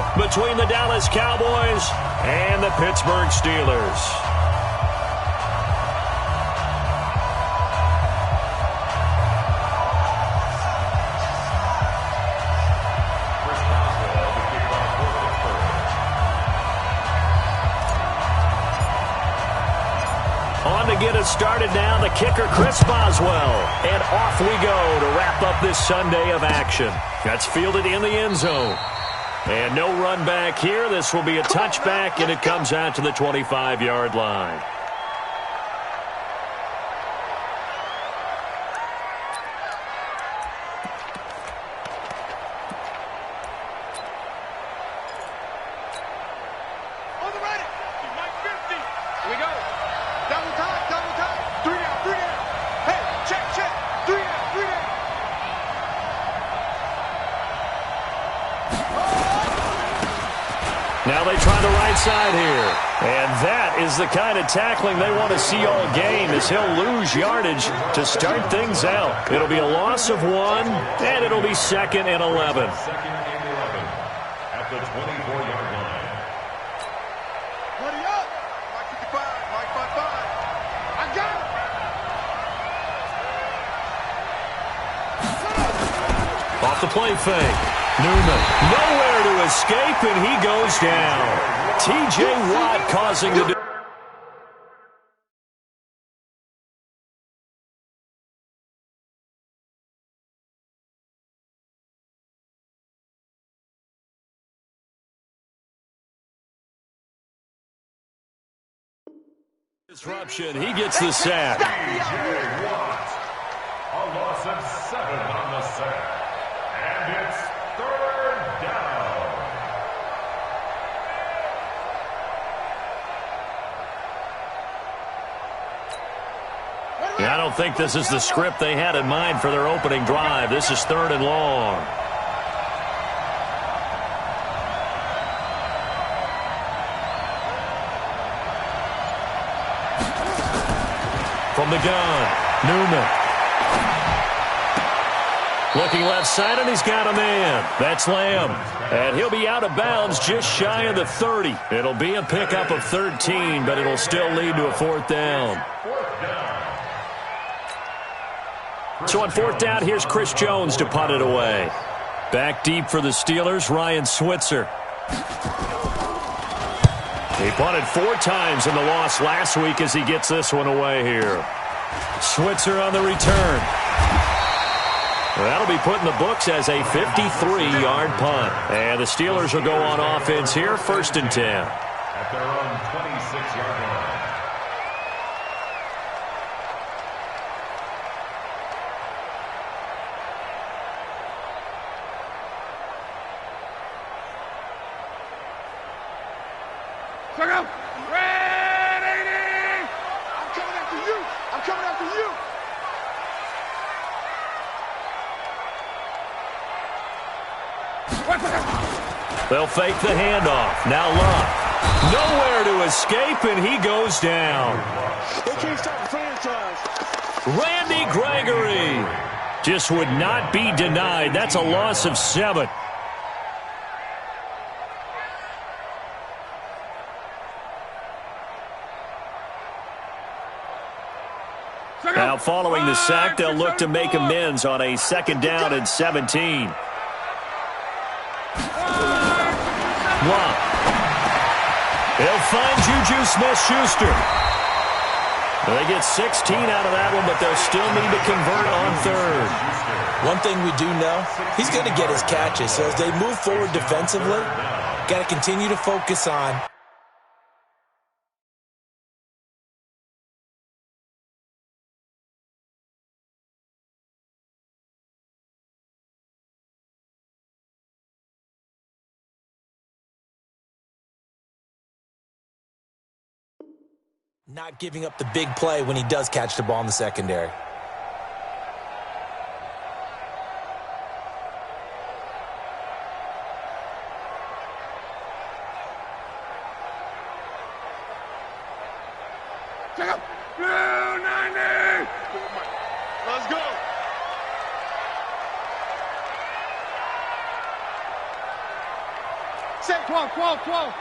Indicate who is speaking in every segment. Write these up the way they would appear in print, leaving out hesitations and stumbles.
Speaker 1: battle between the Dallas Cowboys and the Pittsburgh Steelers. On to get us started now, the kicker, Chris Boswell. And off we go to wrap up this Sunday of action. That's fielded in the end zone. And no run back here. This will be a touchback, and it comes out to the 25-yard line. Now they try the right side here. And that is the kind of tackling they want to see all game, as he'll lose yardage to start things out. It'll be a loss of 1, and it'll be 2nd and 11.
Speaker 2: At the 24-yard line.
Speaker 3: Buddy up! Mike 55, Mike 55. I got
Speaker 1: it! Off the play fake. Newman, nowhere to escape, and he goes down. T.J. Watt causing the disruption. He gets the sack.
Speaker 2: T.J. Watt, a loss of 7 on the sack. And it's 3rd down.
Speaker 1: Yeah, I don't think this is the script they had in mind for their opening drive. This is 3rd and long. From the gun, Newman. Looking left side, and he's got a man. That's Lamb. And he'll be out of bounds just shy of the 30. It'll be a pickup of 13, but it'll still lead to a 4th down. So on 4th down, here's Chris Jones to punt it away. Back deep for the Steelers, Ryan Switzer. He punted 4 times in the loss last week as he gets this one away here. Switzer on the return. That'll be put in the books as a 53-yard punt. And the Steelers will go on offense here, 1st and 10.
Speaker 2: At their own 26-yard line.
Speaker 3: Check out! Ready! I'm coming after you! I'm coming after you!
Speaker 1: They'll fake the handoff. Now Luck. Nowhere to escape, and he goes down.
Speaker 3: They can't stop the franchise.
Speaker 1: Randy Gregory just would not be denied. That's a loss of 7. Now following the sack, they'll look to make amends on a 2nd down and 17. Luck. They'll find Juju Smith-Schuster. They get 16 out of that one, but they'll still need to convert on 3rd.
Speaker 4: One thing we do know, he's going to get his catches. So as they move forward defensively, got to continue to focus on not giving up the big play when he does catch the ball in the secondary.
Speaker 3: Check out! 90! Let's go! Say 12, 12, 12.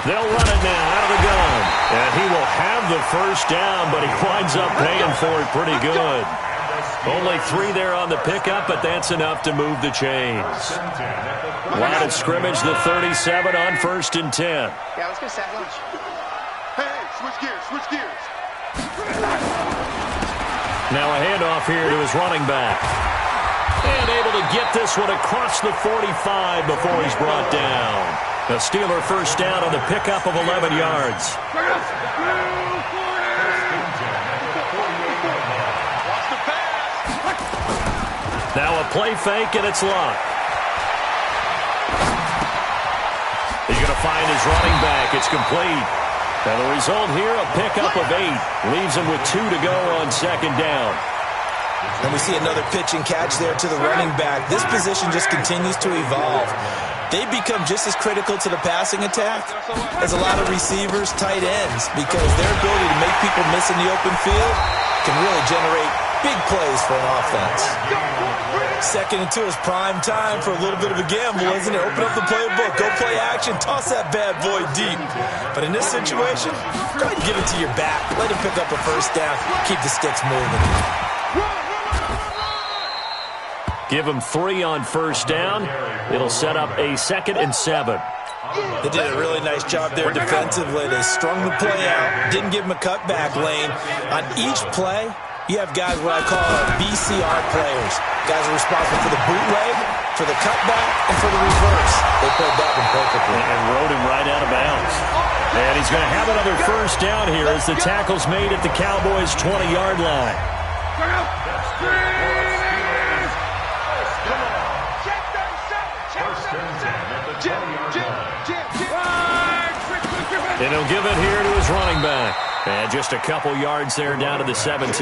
Speaker 1: They'll run it now out of the gun. And he will have the first down, but he winds up paying for it pretty good. Only 3 there on the pickup, but that's enough to move the chains. Line of scrimmage, the 37 on 1st and 10.
Speaker 3: Yeah, let's get sack lunch. Hey, switch gears, switch gears.
Speaker 1: Now a handoff here to his running back. And able to get this one across the 45 before he's brought down. A Steeler first down on the pickup of 11 yards. Now a play fake, and it's locked. He's going to find his running back. It's complete. And the result here, a pickup of 8. Leaves him with 2 to go on 2nd down.
Speaker 4: And we see another pitch and catch there to the running back. This position just continues to evolve. They become just as critical to the passing attack as a lot of receivers, tight ends, because their ability to make people miss in the open field can really generate big plays for an offense. 2nd and 2 is prime time for a little bit of a gamble, isn't it? Open up the playbook, go play action, toss that bad boy deep. But in this situation, go ahead and give it to your back. Let him pick up a first down, keep the sticks moving.
Speaker 1: Give him 3 on 1st down. It'll set up a 2nd and 7.
Speaker 4: They did a really nice job there defensively. They strung the play out, didn't give him a cutback lane. On each play, you have guys what I call BCR players. Guys are responsible for the bootleg, for the cutback, and for the reverse. They played that one perfectly.
Speaker 1: And rode him right out of bounds. And he's going to have another first down here as the tackle's made at the Cowboys' 20-yard line. And he'll give it here to his running back. And just a couple yards there down to the 17.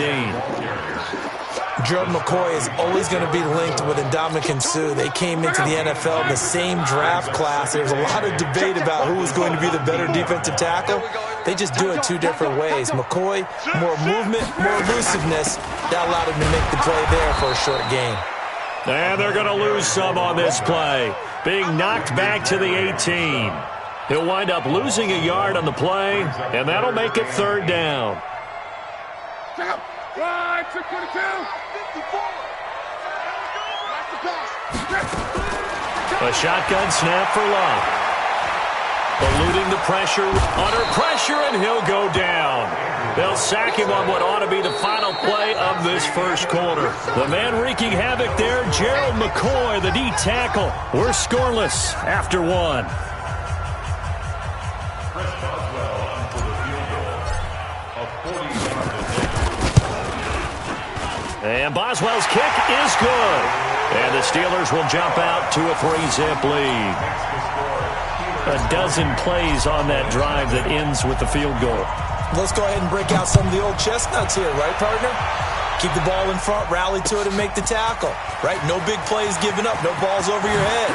Speaker 4: Gerald McCoy is always going to be linked with Ndamukong Suh. They came into the NFL in the same draft class. There's a lot of debate about who was going to be the better defensive tackle. They just do it 2 different ways. McCoy, more movement, more elusiveness. That allowed him to make the play there for a short gain.
Speaker 1: And they're going to lose some on this play. Being knocked back to the 18. He'll wind up losing a yard on the play, and that'll make it 3rd down. A shotgun snap for Love. Eluding the pressure, under pressure, and he'll go down. They'll sack him on what ought to be the final play of this first quarter. The man wreaking havoc there, Gerald McCoy, the D tackle. We're scoreless after 1. And Boswell's kick is good. And the Steelers will jump out to a 3-zip lead. A dozen plays on that drive that ends with the field goal.
Speaker 4: Let's go ahead and break out some of the old chestnuts here, right, partner? Keep the ball in front, rally to it, and make the tackle, right? No big plays given up, no balls over your head.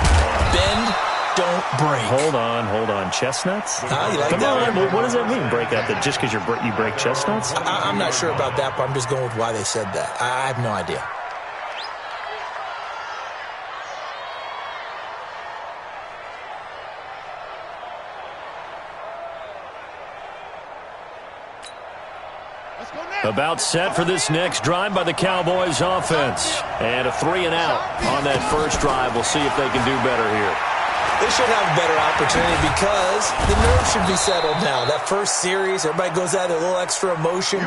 Speaker 4: Bend, don't break.
Speaker 1: Hold on. Chestnuts?
Speaker 4: You like
Speaker 1: Come
Speaker 4: that
Speaker 1: on,
Speaker 4: one?
Speaker 1: what does that mean, break out? That just because you break chestnuts?
Speaker 4: I'm not sure about that, but I'm just going with why they said that. I have no idea.
Speaker 1: About set for this next drive by the Cowboys offense. And a 3 and out on that first drive. We'll see if they can do better here.
Speaker 4: They should have a better opportunity because the nerves should be settled now. That first series, everybody goes out with a little extra emotion.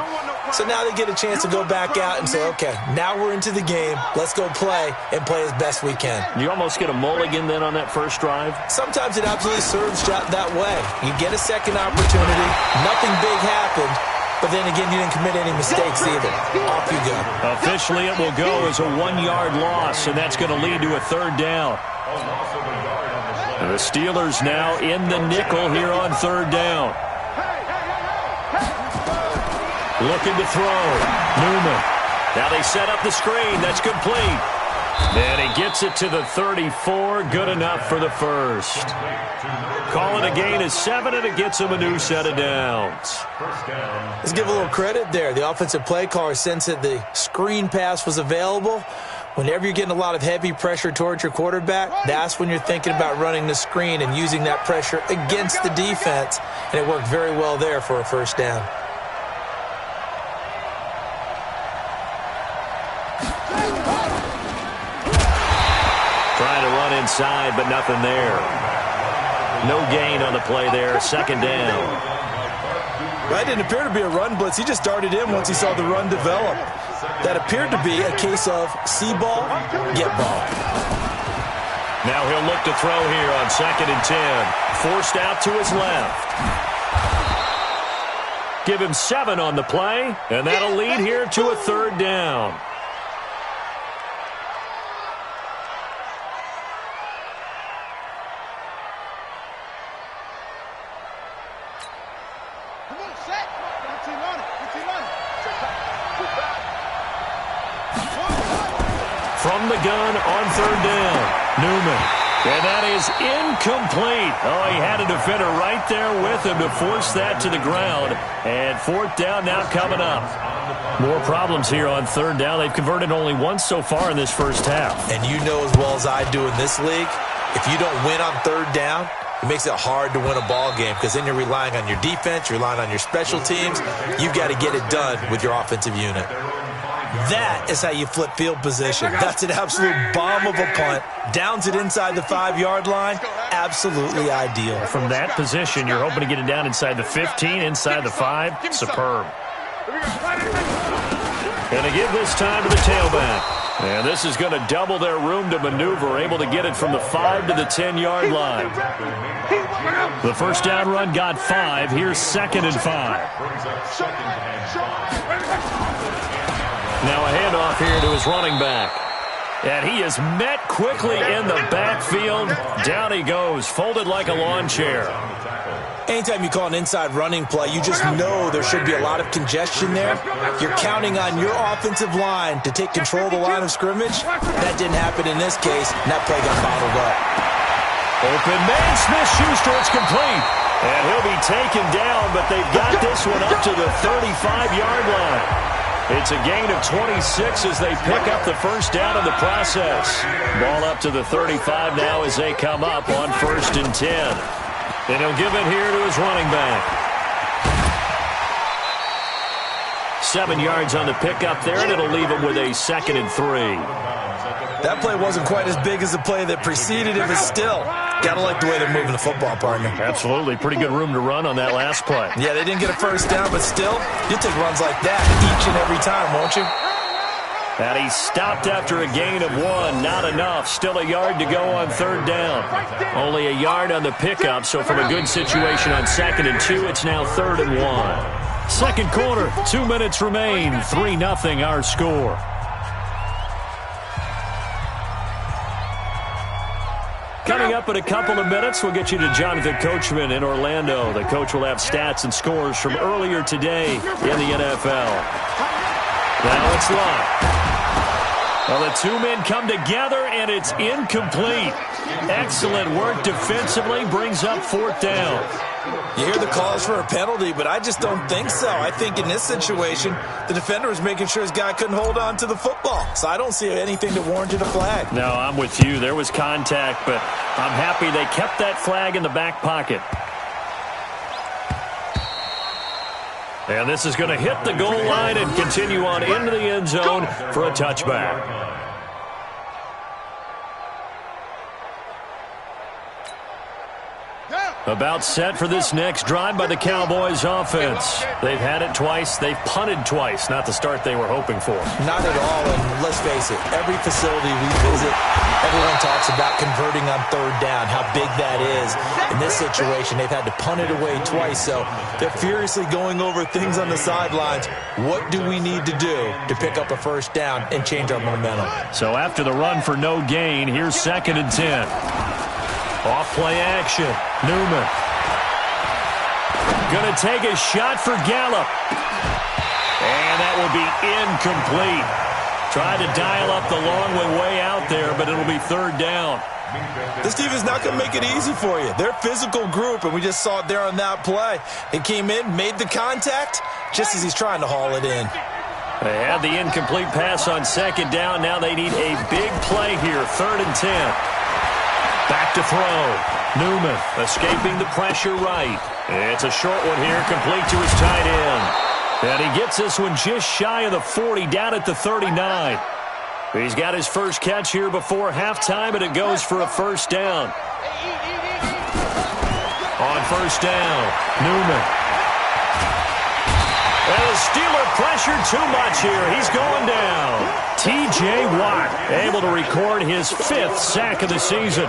Speaker 4: So now they get a chance to go back out and say, okay, now we're into the game. Let's go play and play as best we can.
Speaker 1: You almost get a mulligan then on that first drive?
Speaker 4: Sometimes it absolutely serves that way. You get a second opportunity. Nothing big happened. But then again, you didn't commit any mistakes either. Off you go.
Speaker 1: Officially, it will go as a 1-yard loss, and that's going to lead to a 3rd down. The Steelers now in the nickel here on 3rd down. Looking to throw. Newman. Now they set up the screen. That's complete. And he gets it to the 34. Good enough for the first. Call it a gain of 7, and it gets him a new set of downs.
Speaker 4: Let's give a little credit there. The offensive play caller sensed that the screen pass was available. Whenever you're getting a lot of heavy pressure towards your quarterback, that's when you're thinking about running the screen and using that pressure against the defense. And it worked very well there for a first down.
Speaker 1: Trying to run inside, but nothing there. No gain on the play there. Second down.
Speaker 4: That didn't appear to be a run blitz. He just darted in once he saw the run develop. That appeared to be a case of see ball, get ball.
Speaker 1: Now he'll look to throw here on 2nd and 10. Forced out to his left. Give him 7 on the play, and that'll lead here to a 3rd down. From the gun on 3rd down, Newman. And that is incomplete. Oh, he had a defender right there with him to force that to the ground. And 4th down now coming up. More problems here on 3rd down. They've converted only once so far in this first half.
Speaker 4: And you know as well as I do in this league, if you don't win on 3rd down, it makes it hard to win a ball game because then you're relying on your defense, you're relying on your special teams. You've got to get it done with your offensive unit. That is how you flip field position. That's an absolute bomb of a punt. Downs it inside the 5-yard line. Absolutely ideal.
Speaker 1: From that position, you're hoping to get it down inside the 15, inside the 5. Superb. And to give this time to the tailback. And this is going to double their room to maneuver, able to get it from the 5 to the 10-yard line. The first down run got 5. Here's 2nd and 5. Now a handoff here to his running back. And he is met quickly in the backfield. Down he goes, folded like a lawn chair.
Speaker 4: Anytime you call an inside running play, you just know there should be a lot of congestion there. You're counting on your offensive line to take control of the line of scrimmage. That didn't happen in this case, and that play got bottled up.
Speaker 1: Open man, Smith-Schuster, it's complete. And he'll be taken down, but they've got this one up to the 35-yard line. It's a gain of 26 as they pick up the first down in the process. Ball up to the 35 now as they come up on 1st and 10. And he'll give it here to his running back. 7 yards on the pickup there, and it'll leave him with a 2nd and 3.
Speaker 4: That play wasn't quite as big as the play that preceded it, but still, gotta like the way they're moving the football, partner.
Speaker 1: Absolutely. Pretty good room to run on that last play.
Speaker 4: Yeah, they didn't get a first down, but still, you'll take runs like that each and every time, won't you?
Speaker 1: And he stopped after a gain of 1. Not enough. Still a yard to go on 3rd down. Only a yard on the pickup, so from a good situation on 2nd and 2, it's now 3rd and 1. Second quarter, 2 minutes remain. 3-0 our score. Coming up in a couple of minutes, we'll get you to Jonathan Coachman in Orlando. The coach will have stats and scores from earlier today in the NFL. Now it's Lott. Well, the 2 men come together, and it's incomplete. Excellent work defensively, brings up 4th down.
Speaker 4: You hear the calls for a penalty, but I just don't think so. I think in this situation, the defender was making sure his guy couldn't hold on to the football. So I don't see anything that warranted a flag.
Speaker 1: No, I'm with you. There was contact, but I'm happy they kept that flag in the back pocket. And this is going to hit the goal line and continue on into the end zone for a touchback. About set for this next drive by the Cowboys offense. They've had it twice. They've punted twice. Not the start they were hoping for.
Speaker 4: Not at all, and let's face it, every facility we visit, everyone talks about converting on 3rd down, how big that is. In this situation, they've had to punt it away twice, so they're furiously going over things on the sidelines. What do we need to do to pick up a first down and change our momentum?
Speaker 1: So after the run for no gain, here's 2nd and 10. Off play action. Newman. Going to take a shot for Gallup. And that will be incomplete. Tried to dial up the long one way out there, but it'll be 3rd down.
Speaker 4: This team is not going to make it easy for you. They're a physical group, and we just saw it there on that play. He came in, made the contact, just as he's trying to haul it in.
Speaker 1: They had the incomplete pass on second down. Now they need a big play here. 3rd and 10. Back to throw. Newman escaping the pressure right. It's a short one here, complete to his tight end. And he gets this one just shy of the 40, down at the 39. He's got his first catch here before halftime, and it goes for a first down. On first down, Newman. And the Steeler pressured too much here. He's going down. T.J. Watt able to record his 5th sack of the season.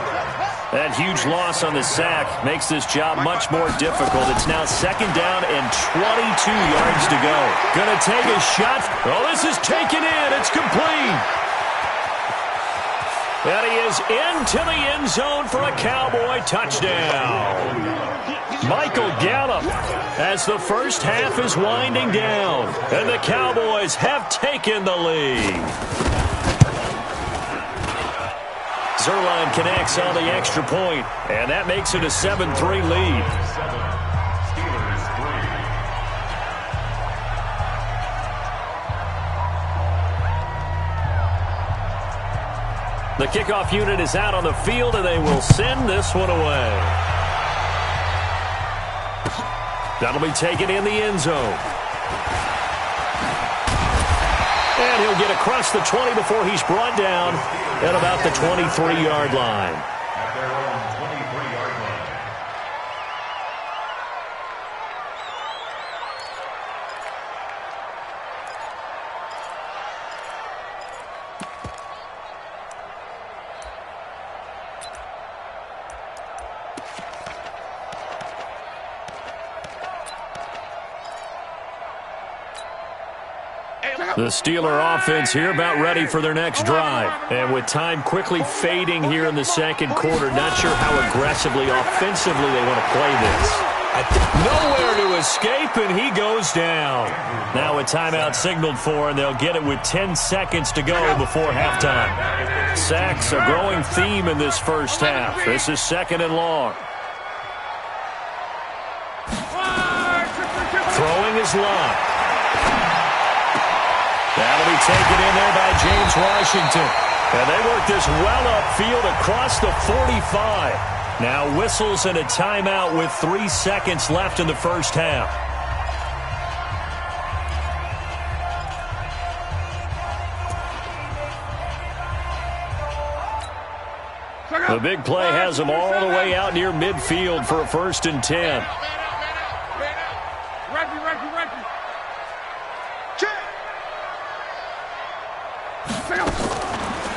Speaker 1: That huge loss on the sack makes this job much more difficult. It's now 2nd down and 22 yards to go. Gonna take a shot. Oh, this is taken in. It's complete. And he is into the end zone for a Cowboy touchdown. Michael Gallup as the first half is winding down. And the Cowboys have taken the lead. Zerline connects on the extra point, and that makes it a 7-3 lead.
Speaker 2: Steelers 3.
Speaker 1: The kickoff unit is out on the field, and they will send this one away. That'll be taken in the end zone. And he'll get across the 20 before he's brought down at about the 23-yard line.
Speaker 2: At their own 23-yard line.
Speaker 1: The Steeler offense here about ready for their next drive. And with time quickly fading here in the second quarter, not sure how aggressively, offensively they want to play this. Nowhere to escape, and he goes down. Now a timeout signaled for, and they'll get it with 10 seconds to go before halftime. Sacks, a growing theme in this first half. This is 2nd and long. Throwing his line. That'll be taken in there by James Washington. And they work this well upfield across the 45. Now whistles and a timeout with 3 seconds left in the first half. The big play has them all the way out near midfield for a 1st and 10.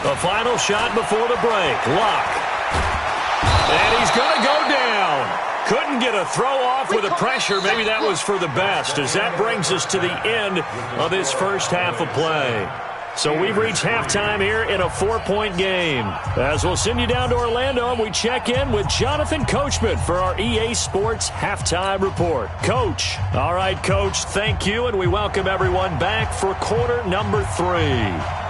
Speaker 1: The final shot before the break. Luck. And he's going to go down. Couldn't get a throw off with the pressure. Maybe that was for the best, as that brings us to the end of this first half of play. So we've reached halftime here in a 4-point game. As we'll send you down to Orlando, and we check in with Jonathan Coachman for our EA Sports Halftime Report. Coach. All right, Coach, thank you, and we welcome everyone back for quarter number 3.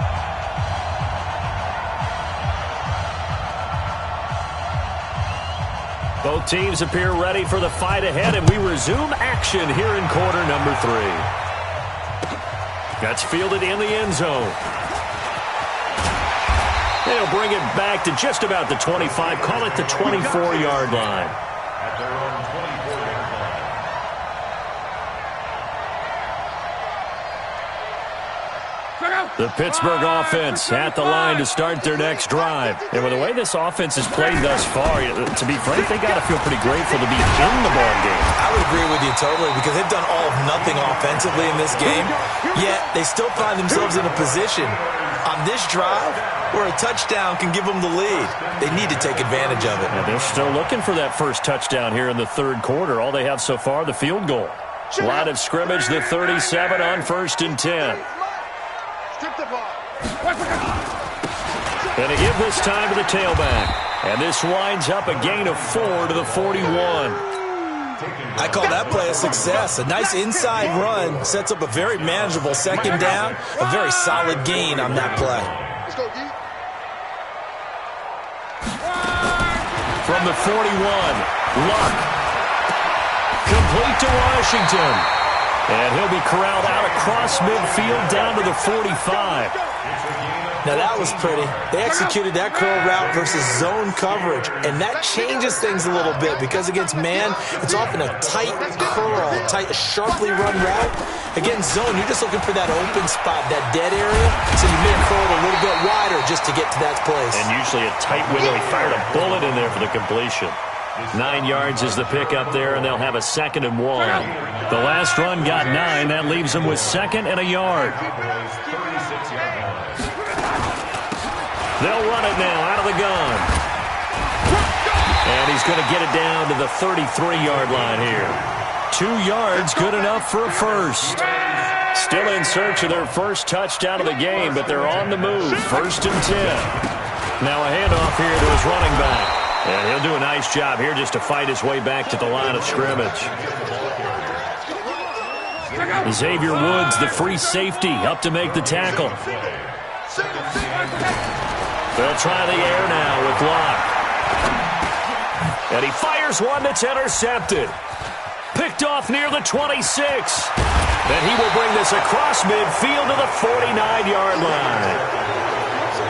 Speaker 1: Both teams appear ready for the fight ahead, and we resume action here in quarter number 3. That's fielded in the end zone. They'll bring it back to just about the 25, call it the 24-yard line.
Speaker 2: At their own 24-yard line.
Speaker 1: The Pittsburgh offense at the line to start their next drive. And with the way this offense has played thus far, to be frank, they got to feel pretty grateful to be in the ball game.
Speaker 4: I would agree with you totally, because they've done all of nothing offensively in this game, yet they still find themselves in a position on this drive where a touchdown can give them the lead. They need to take advantage of it.
Speaker 1: And they're still looking for that first touchdown here in the third quarter. All they have so far, the field goal. Line of scrimmage, the 37 on 1st and 10. And a give this time to the tailback. And this winds up a gain of 4 to the 41.
Speaker 4: I call that play a success. A nice inside run sets up a very manageable 2nd down. A very solid gain on that play.
Speaker 1: From the 41, Luck. Complete to Washington. And he'll be corralled out across midfield down to the 45.
Speaker 4: Now that was pretty. They executed that curl route versus zone coverage, and that changes things a little bit because against man, it's often a tight curl, a sharply run route. Against zone, you're just looking for that open spot, that dead area, so you may curl it a little bit wider just to get to that place.
Speaker 1: And usually a tight window. He fired a bullet in there for the completion. 9 yards is the pickup there, and they'll have a 2nd and 1. The last run got 9. That leaves them with 2nd and a yard. They'll run it now out of the gun. And he's going to get it down to the 33-yard line here. 2 yards, good enough for a first. Still in search of their first touchdown of the game, but they're on the move. 1st and 10. Now a handoff here to his running back. And he'll do a nice job here just to fight his way back to the line of scrimmage. Xavier Woods, the free safety, up to make the tackle. They'll try the air now with Locke. And he fires one that's intercepted. Picked off near the 26. And he will bring this across midfield to the 49-yard line.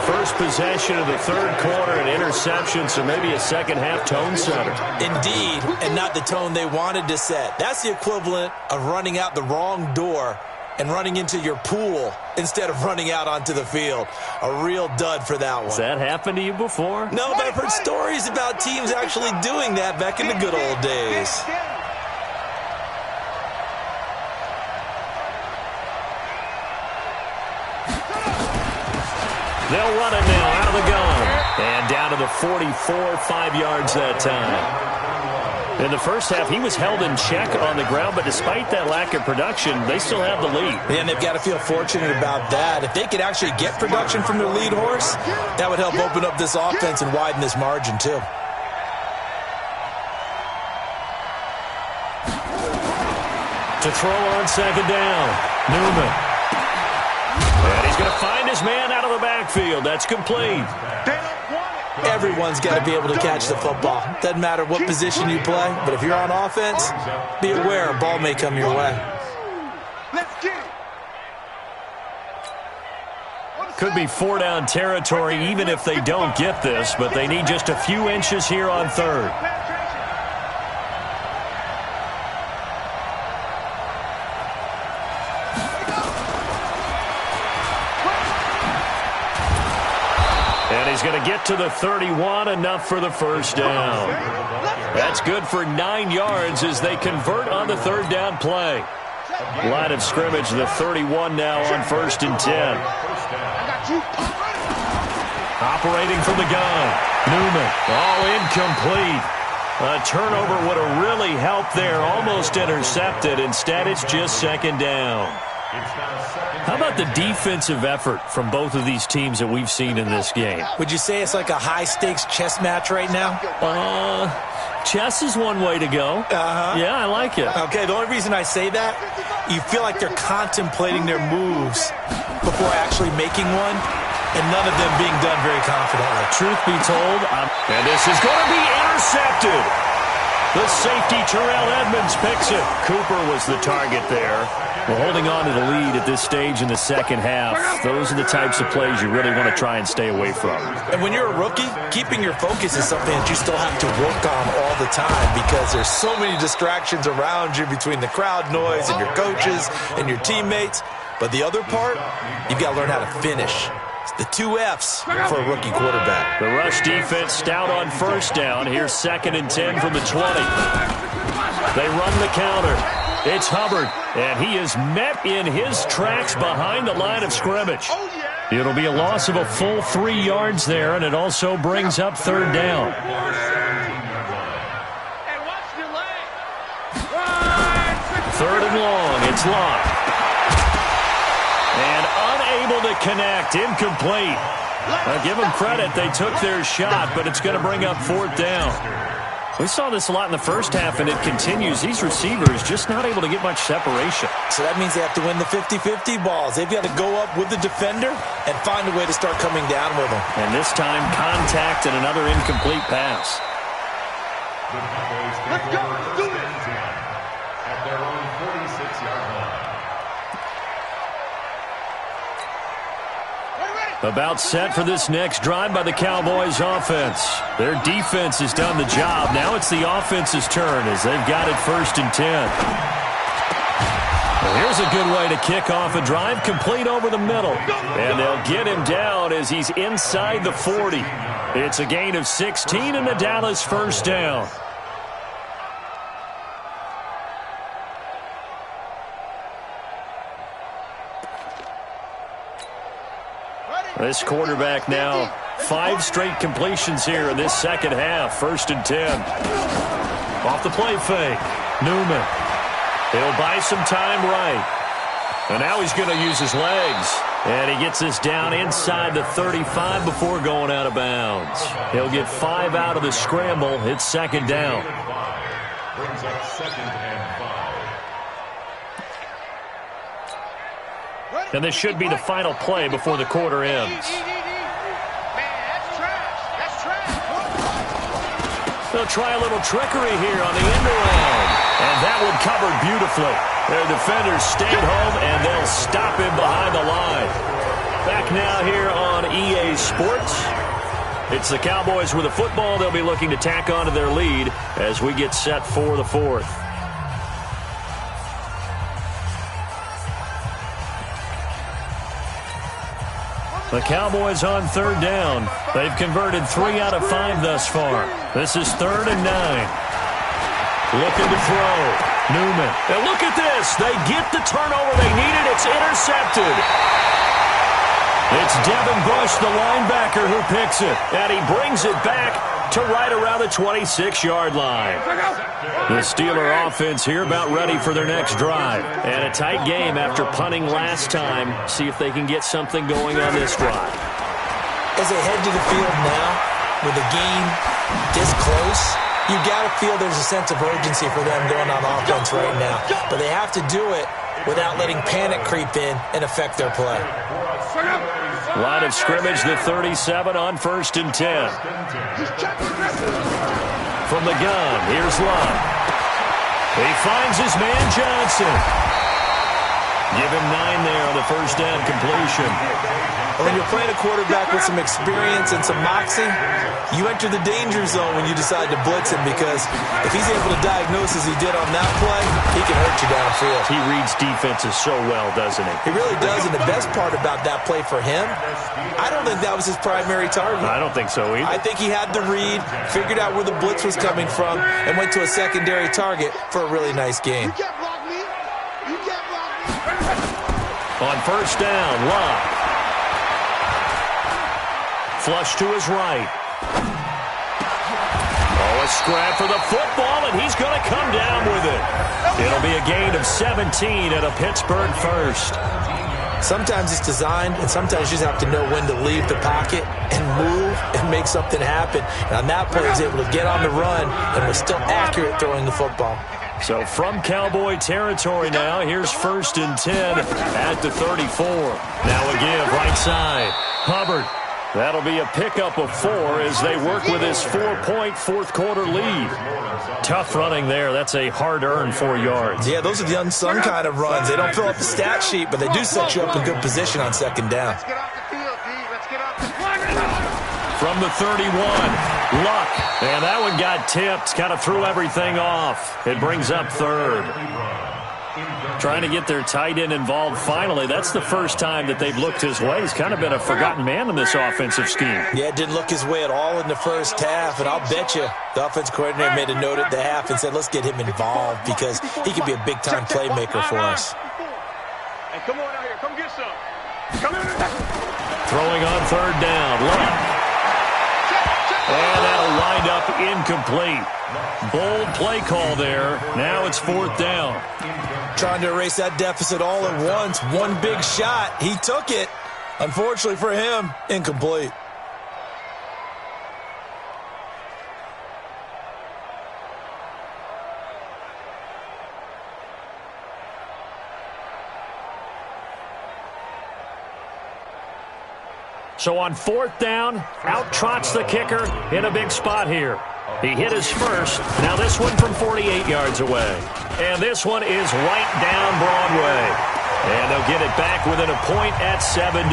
Speaker 1: First possession of the 3rd quarter, an interception, so maybe a second-half tone setter.
Speaker 4: Indeed, and not the tone they wanted to set. That's the equivalent of running out the wrong door and running into your pool instead of running out onto the field. A real dud for that one.
Speaker 1: Has that happened to you before?
Speaker 4: No, but I've heard stories about teams actually doing that back in the good old days.
Speaker 1: They'll run it now out of the gun. And down to the 44, 5 yards that time. In the first half, he was held in check on the ground, but despite that lack of production, they still have the lead.
Speaker 4: And they've got to feel fortunate about that. If they could actually get production from their lead horse, that would help open up this offense and widen this margin, too.
Speaker 1: To throw on 2nd down, Newman. And he's going to find his man out of the backfield. That's complete.
Speaker 4: Everyone's got to be able to catch the football. Doesn't matter what position you play, but if you're on offense, be aware a ball may come your way.
Speaker 1: Could be 4-down territory even if they don't get this, but they need just a few inches here on 3rd. And he's going to get to the 31, enough for the first down. That's good for 9 yards as they convert on the 3rd down play. Line of scrimmage, the 31 now on 1st and 10. Operating from the gun, Newman. Oh, incomplete. A turnover would have really helped there. Almost intercepted. Instead, it's just 2nd down. How about the defensive effort from both of these teams that we've seen in this game?
Speaker 4: Would you say it's like a high-stakes chess match right now?
Speaker 1: Chess is one way to go. Yeah, I like it.
Speaker 4: Okay, the only reason I say that, you feel like they're contemplating their moves before actually making one, and none of them being done very confidently.
Speaker 1: Truth be told, and this is going to be intercepted. The safety, Terrell Edmonds, picks it. Cooper was the target there. Well, holding on to the lead at this stage in the second half, those are the types of plays you really want to try and stay away from.
Speaker 4: And when you're a rookie, keeping your focus is something that you still have to work on all the time because there's so many distractions around you between the crowd noise and your coaches and your teammates. But the other part, you've got to learn how to finish. It's the 2 F's for a rookie quarterback.
Speaker 1: The rush defense stout on 1st down. Here's 2nd and 10 from the 20. They run the counter. It's Hubbard, and he is met in his tracks behind the line of scrimmage. It'll be a loss of a full 3 yards there, and it also brings up 3rd down. 3rd and long, it's Locke. And unable to connect, incomplete. Now, give them credit, they took their shot, but it's going to bring up 4th down. We saw this a lot in the first half, and it continues. These receivers just not able to get much separation.
Speaker 4: So that means they have to win the 50-50 balls. They've got to go up with the defender and find a way to start coming down with them.
Speaker 1: And this time, contact and another incomplete pass.
Speaker 3: Let's go. Do it. At their own 46-yard line.
Speaker 1: About set for this next drive by the Cowboys offense. Their defense has done the job. Now it's the offense's turn as they've got it 1st and 10. Well, here's a good way to kick off a drive, complete over the middle. And they'll get him down as he's inside the 40. It's a gain of 16 and a Dallas 1st down. This quarterback now 5 straight completions here in this second half. 1st and 10. Off the play fake. Newman. He'll buy some time right. And now he's going to use his legs. And he gets this down inside the 35 before going out of bounds. He'll get 5 out of the scramble. It's 2nd down.
Speaker 2: Brings up 2nd and 5.
Speaker 1: And this should be the final play before the quarter ends. They'll try a little trickery here on the end around. And that one covered beautifully. Their defenders stayed home, and they'll stop him behind the line. Back now here on EA Sports. It's the Cowboys with the football. They'll be looking to tack on to their lead as we get set for the 4th. The Cowboys on 3rd down. They've converted 3 out of 5 thus far. This is 3rd and 9. Looking to throw. Newman. And look at this. They get the turnover they needed. It's intercepted. It's Devin Bush, the linebacker, who picks it. And he brings it back to right around the 26-yard line. The Steeler offense here about ready for their next drive. And a tight game after punting last time. See if they can get something going on this drive.
Speaker 4: As they head to the field now, with the game this close, you got to feel there's a sense of urgency for them going on offense right now. But they have to do it without letting panic creep in and affect their play.
Speaker 1: Line of scrimmage, the 37 on 1st and 10. From the gun, here's Love. He finds his man Johnson. Give him 9 there on the 1st down completion.
Speaker 4: When you're playing a quarterback with some experience and some moxie, you enter the danger zone when you decide to blitz him, because if he's able to diagnose as he did on that play, he can hurt you downfield.
Speaker 1: He reads defenses so well, doesn't he?
Speaker 4: He really does, and the best part about that play for him, I don't think that was his primary target.
Speaker 1: I don't think so either.
Speaker 4: I think he had the read, figured out where the blitz was coming from, and went to a secondary target for a really nice game.
Speaker 3: You can't block me. You can't block me.
Speaker 1: On 1st down, Love. Flush to his right. Oh, a scrap for the football, and he's going to come down with it. It'll be a gain of 17 and a Pittsburgh 1st.
Speaker 4: Sometimes it's designed, and sometimes you just have to know when to leave the pocket and move and make something happen. And on that play, he was able to get on the run and was still accurate throwing the football.
Speaker 1: So from Cowboy territory now, here's 1st and 10 at the 34. Now a give right side. Hubbard. That'll be a pickup of 4 as they work with this 4-point 4th quarter lead. Tough running there. That's a hard-earned 4 yards.
Speaker 4: Yeah, those are the unsung kind of runs. They don't fill up the stat sheet, but they do set you up in good position on 2nd down.
Speaker 3: Let's get off the field, D. Let's get off the field.
Speaker 1: From the 31, Luck. And that one got tipped. Kind of threw everything off. It brings up 3rd. Trying to get their tight end involved finally. That's the first time that they've looked his way. He's kind of been a forgotten man in this offensive scheme.
Speaker 4: Yeah, it didn't look his way at all in the first half, and I'll bet you the offensive coordinator made a note at the half and said, let's get him involved because he could be a big-time playmaker for us.
Speaker 3: Hey, come on out here. Come get some. Come in.
Speaker 1: Throwing on 3rd down. Luck. And that'll wind up incomplete. Bold play call there. Now it's 4th down.
Speaker 4: Trying to erase that deficit all at once. One big shot. He took it. Unfortunately for him, incomplete.
Speaker 1: So on 4th down, out trots the kicker in a big spot here. He hit his first. Now this one from 48 yards away. And this one is right down Broadway. And they'll get it back within a point at 7-6.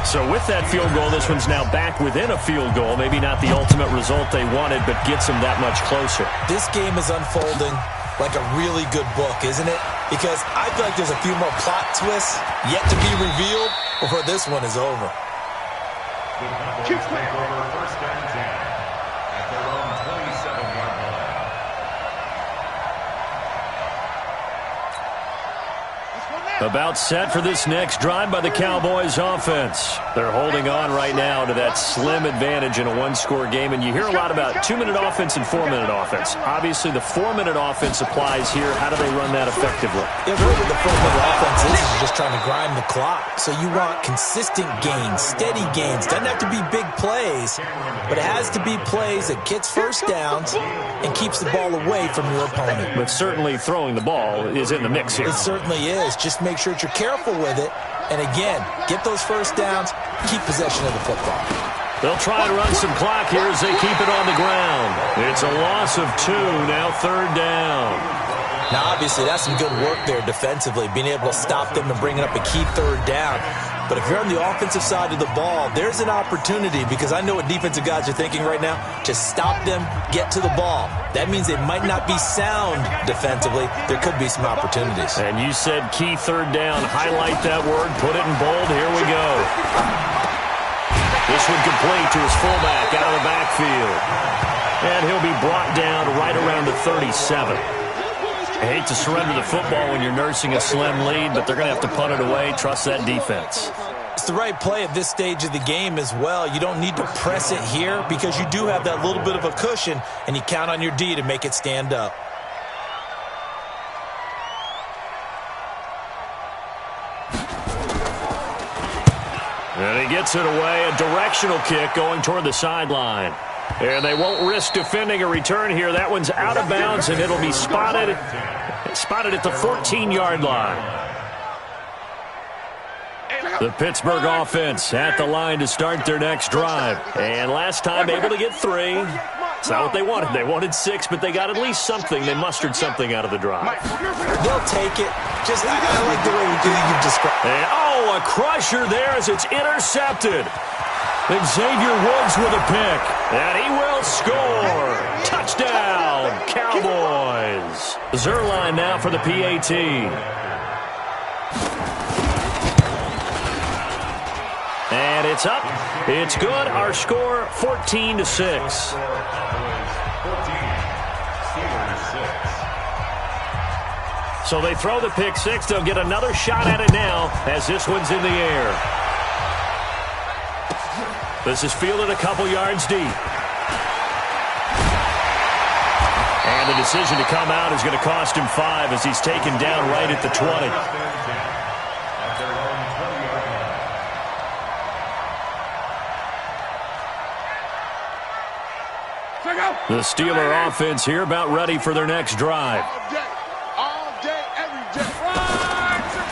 Speaker 1: So with that field goal, this one's now back within a field goal. Maybe not the ultimate result they wanted, but gets them that much closer.
Speaker 4: This game is unfolding like a really good book, isn't it? Because I feel like there's a few more plot twists yet to be revealed before this one is over.
Speaker 2: The Cowboys take over first and 10 at their own 27-yard line.
Speaker 1: About set for this next drive by the Cowboys offense. They're holding on right now to that slim advantage in a one-score game, and you hear a lot about 2-minute offense and 4-minute offense. Obviously, the 4-minute offense applies here. How do they run that effectively?
Speaker 4: Yeah, really what the 4-minute offense is you're just trying to grind the clock. So you want consistent gains, steady gains. Doesn't have to be big plays, but it has to be plays that gets first downs and keeps the ball away from your opponent.
Speaker 1: But certainly throwing the ball is in the mix here.
Speaker 4: It certainly is. Just make sure that you're careful with it. And again, get those first downs, keep possession of the football.
Speaker 1: They'll try and run some clock here as they keep it on the ground. It's a loss of 2, now 3rd down.
Speaker 4: Now, obviously, that's some good work there defensively, being able to stop them and bringing up a key 3rd down. But if you're on the offensive side of the ball, there's an opportunity, because I know what defensive guys are thinking right now. Just stop them, get to the ball. That means they might not be sound defensively. There could be some opportunities.
Speaker 1: And you said key 3rd down. Highlight that word. Put it in bold. Here we go. This one complete to his fullback out of the backfield. And he'll be brought down right around the 37. I hate to surrender the football when you're nursing a slim lead, but they're going to have to punt it away. Trust that defense.
Speaker 4: It's the right play at this stage of the game as well. You don't need to press it here because you do have that little bit of a cushion, and you count on your D to make it stand up.
Speaker 1: And he gets it away. A directional kick going toward the sideline. And they won't risk defending a return here. That one's out of bounds, and it'll be spotted at the 14-yard line. The Pittsburgh offense at the line to start their next drive. And last time able to get 3. It's not what they wanted. They wanted 6, but they got at least something. They mustered something out of the drive.
Speaker 4: They'll take it. Just, I like the way you've described.
Speaker 1: And, a crusher there as it's intercepted. And Xavier Woods with a pick. And he will score. Touchdown, Cowboys. Zerline now for the PAT. And it's up. It's good. Our score, 14-6. So they throw the pick 6. They'll get another shot at it now as this one's in the air. This is fielded a couple yards deep. And the decision to come out is going to cost him 5 as he's taken down right at the 20. The Steeler offense here about ready for their next drive.
Speaker 3: All day, every day.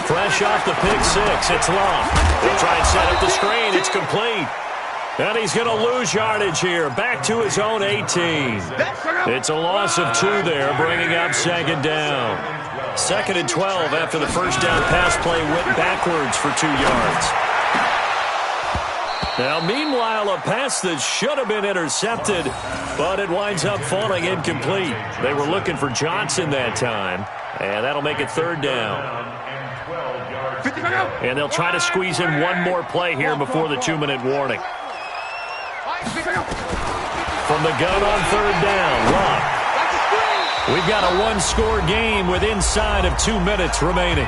Speaker 1: Fresh off the pick 6, it's Long. He'll try and set up the screen. It's complete. And he's going to lose yardage here. Back to his own 18. It's a loss of 2 there, bringing up 2nd down. 2nd and 12 after the first down pass play went backwards for 2 yards. Now, meanwhile, a pass that should have been intercepted, but it winds up falling incomplete. They were looking for Johnson that time, and that'll make it 3rd down. And they'll try to squeeze in one more play here before the 2-minute warning. From the gun on 3rd down, Locke. We've got a 1-score game with inside of 2 minutes remaining.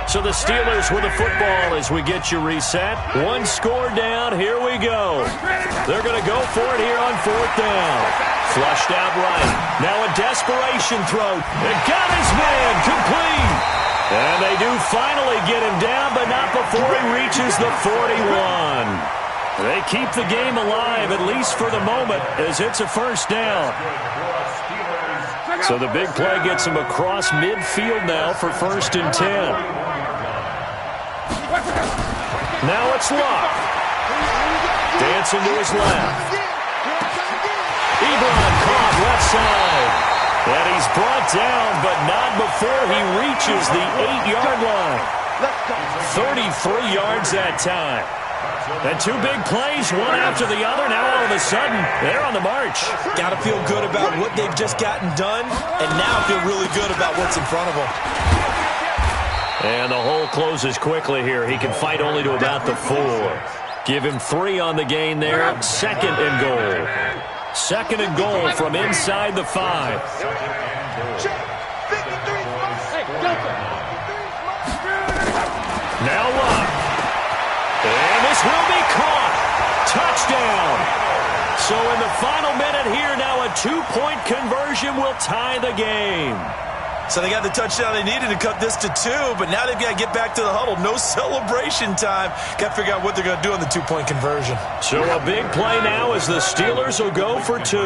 Speaker 1: So the Steelers with the football as we get you reset. 1 score down. Here we go. They're going to go for it here on 4th down. Flushed out right. Now a desperation throw. It got his man complete. And they do finally get him down, but not before he reaches the 41. They keep the game alive, at least for the moment, as it's a 1st down. So the big play gets him across midfield now for 1st and 10. Now it's Locke. Dancing to his left. Ebron caught left side. And he's brought down, but not before he reaches the 8-yard line. 33 yards that time. And two big plays, one after the other. Now all of a sudden, they're on the march.
Speaker 4: Got to feel good about what they've just gotten done, and now feel really good about what's in front of them.
Speaker 1: And the hole closes quickly here. He can fight only to about the 4. Give him 3 on the gain there. 2nd and goal. 2nd and goal from inside the 5. Now what? And this will be caught. Touchdown. So in the final minute here, now a 2-point conversion will tie the game.
Speaker 4: So they got the touchdown they needed to cut this to 2, but now they've got to get back to the huddle. No celebration time. Got to figure out what they're going to do on the 2-point conversion.
Speaker 1: So a big play now as the Steelers will go for 2.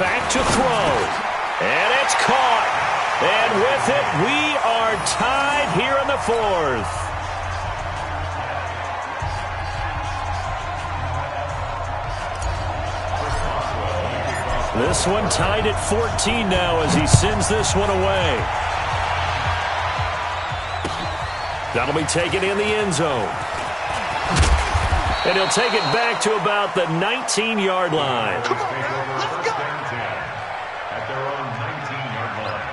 Speaker 1: Back to throw. And it's caught. And with it, we are tied here in the 4th. This one tied at 14 now as he sends this one away. That'll be taken in the end zone. And he'll take it back to about the 19-yard line.
Speaker 2: Come on, let's go. At their own 19-yard line.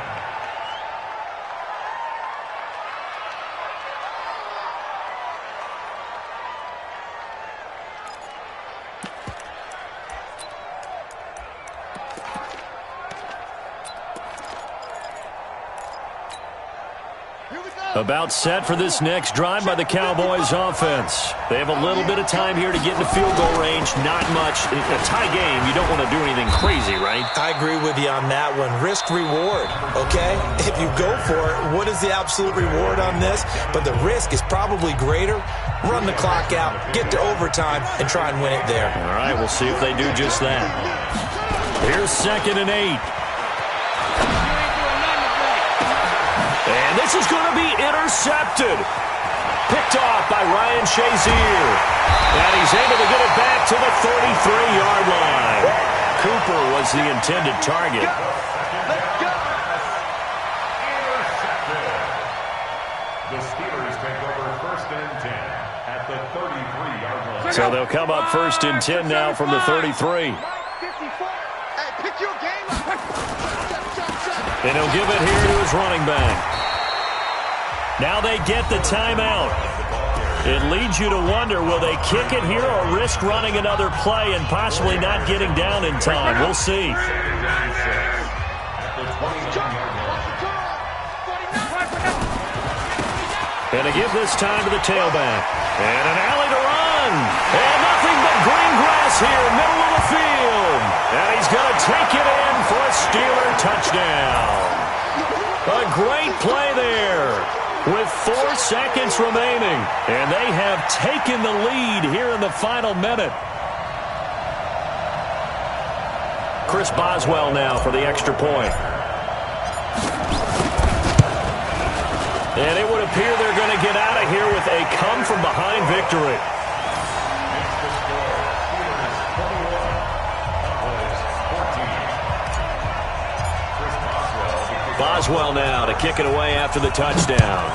Speaker 1: About set for this next drive by the Cowboys offense. They have a little bit of time here to get into field goal range. Not much. In a tie game, you don't want to do anything crazy, right?
Speaker 4: I agree with you on that one. Risk reward, okay? If you go for it, what is the absolute reward on this? But the risk is probably greater. Run the clock out, get to overtime, and try and win it there.
Speaker 1: All right, we'll see if they do just that. Here's 2nd and 8. And this is going to be intercepted. Picked off by Ryan Shazier. And he's able to get it back to the 33-yard line. Cooper was the intended target.
Speaker 2: Let's go. Intercepted. The Steelers take over 1st and 10 at the 33-yard line.
Speaker 1: So they'll come up 1st and 10 now from the 33. And he'll give it here to his running back. Now they get the timeout. It leads you to wonder, will they kick it here or risk running another play and possibly not getting down in time? We'll see. And to give this time to the tailback. And an alley to run. And nothing but green grass here, middle of the field. And he's going to take it in for a Steeler touchdown. A great play there with 4 seconds remaining. And they have taken the lead here in the final minute. Chris Boswell now for the extra point. And it would appear they're going to get out of here with a come-from-behind victory. Boswell now to kick it away after the touchdown.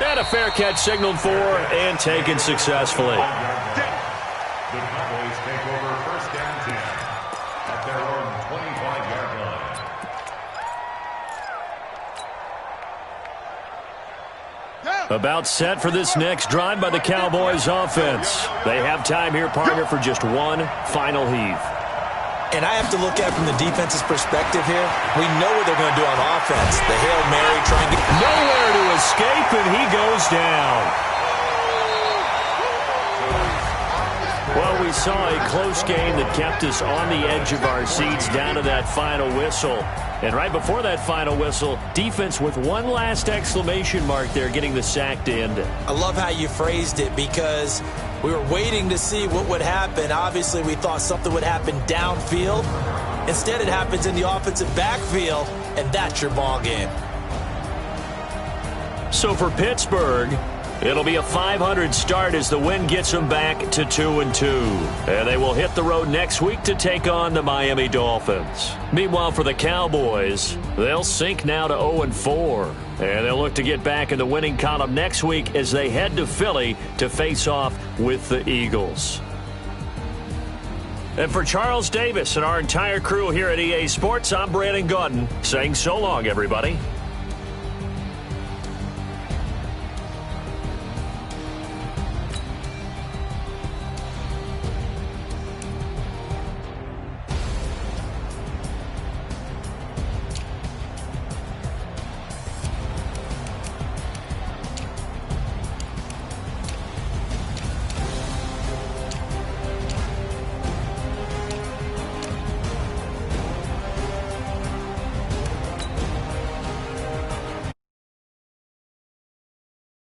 Speaker 1: And a fair catch signaled for and taken successfully.
Speaker 2: The Cowboys take over 1st and 10 at their own 25-yard line.
Speaker 1: About set for this next drive by the Cowboys offense. They have time here, partner, for just one final heave.
Speaker 4: And I have to look at it from the defense's perspective here. We know what they're going to do on offense. The Hail Mary, trying to get
Speaker 1: nowhere to escape, and he goes down. Well, we saw a close game that kept us on the edge of our seats down to that final whistle. And right before that final whistle, defense with one last exclamation mark there, getting the sack to end it.
Speaker 4: I love how you phrased it, because we were waiting to see what would happen. Obviously, we thought something would happen downfield. Instead, it happens in the offensive backfield, and that's your ball game.
Speaker 1: So for Pittsburgh, It'll be a .500 start as the win gets them back to 2-2. And they will hit the road next week to take on the Miami Dolphins. Meanwhile, for the Cowboys, they'll sink now to 0-4. And they'll look to get back in the winning column next week as they head to Philly to face off with the Eagles. And for Charles Davis and our entire crew here at EA Sports, I'm Brandon Gaudin saying so long, everybody.